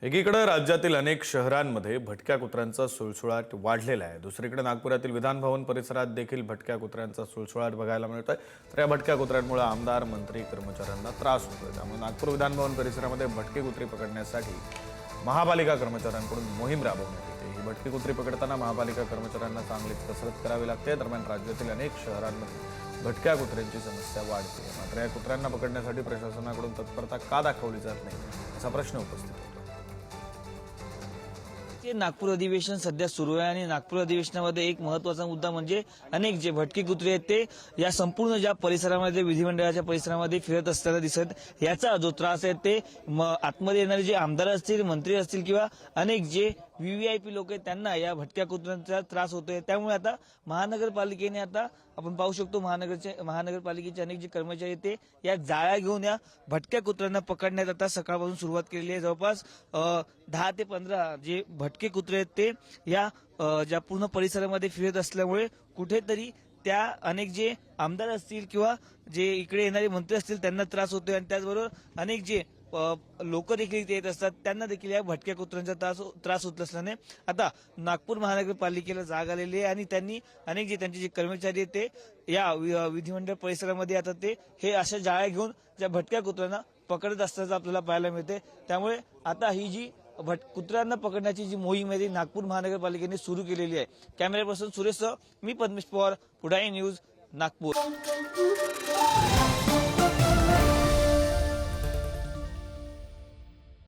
एकीकडे राज्यातील अनेक शहरांमध्ये भटक्या कुत्र्यांचा सुळसुळाट वाढलेला आहे। दुसरीकडे नागपुरातील विधान भवन परिसरात देखील भटक्या कुत्र्यांचा सुळसुळाट बघायला मिळतोय। तर या भटक्या कुत्र्यांमुळे आमदार, मंत्री, कर्मचाऱ्यांना त्रास होतोय। त्यामुळे नागपूर विधान भवन परिसरामध्ये भटकी कुत्री पकडण्यासाठी महापालिका कर्मचाऱ्यांकडून मोहीम राबवण्यात येते। ही भटकी कुत्री पकडताना महापालिका कर्मचाऱ्यांना चांगलीच कसरत करावी लागते। दरम्यान राज्यातील अनेक शहरांमध्ये भटक्या कुत्र्यांची समस्या वाढते। मात्र या कुत्र्यांना पकडण्यासाठी प्रशासनाकडून तत्परता का दाखवली जात नाही असा प्रश्न उपस्थित होतो। नागपूर अधिवेशन सध्या सुरू आहे आणि नागपूर अधिवेशनामध्ये एक महत्त्वाचा मुद्दा म्हणजे अनेक जे भटकी कुत्रे आहेत ते या संपूर्ण ज्या परिसरामध्ये विधिमंडळाच्या परिसरामध्ये फिरत असताना दिसत, याचा जो त्रास आहे ते आतमध्ये येणारे जे आमदार असतील, मंत्री असतील किंवा अनेक जे व्हीव्हीआयपी लोक आहेत त्यांना या भटक्या कुत्र्यांचा त्रास होतोय। त्यामुळे आता महानगरपालिकेने आता आपण पाहू शकतो महानगरपालिकेचे अनेक जे कर्मचारी आहेत ते या जाळ्या घेऊन या भटक्या कुत्र्यांना पकडण्यात आता सकाळपासून सुरुवात केलेली आहे। जवळपास 10 ते 15 जे भटके कुत्रे आहेत ते या ज्या पूर्ण परिसरामध्ये फिरत असल्यामुळे कुठेतरी त्या अनेक जे आमदार असतील किंवा जे इकडे येणारे मंत्री असतील त्यांना त्रास होतोय आणि त्याचबरोबर अनेक जे लोक देखील इथे येत असतात त्यांना देखील या भटक्या कुत्र्यांचा त्रास होत असल्याने आता नागपूर महानगरपालिकेला जाग आलेली आहे आणि त्यांनी अनेक जे त्यांचे जे कर्मचारी आहेत ते या विधिमंडळ परिसरामध्ये आता ते हे अशा जाळ्या घेऊन ज्या भटक्या कुत्र्यांना पकडत असल्याचं आपल्याला पाहायला मिळते। त्यामुळे आता ही जी कुत्र्यांना पकडण्याची जी मोहीम आहे ती नागपूर महानगरपालिकेने सुरू केलेली आहे। कॅमेरा पर्सन सुरेश, मी पद्मेश पवार, पुढाई न्यूज, नागपूर।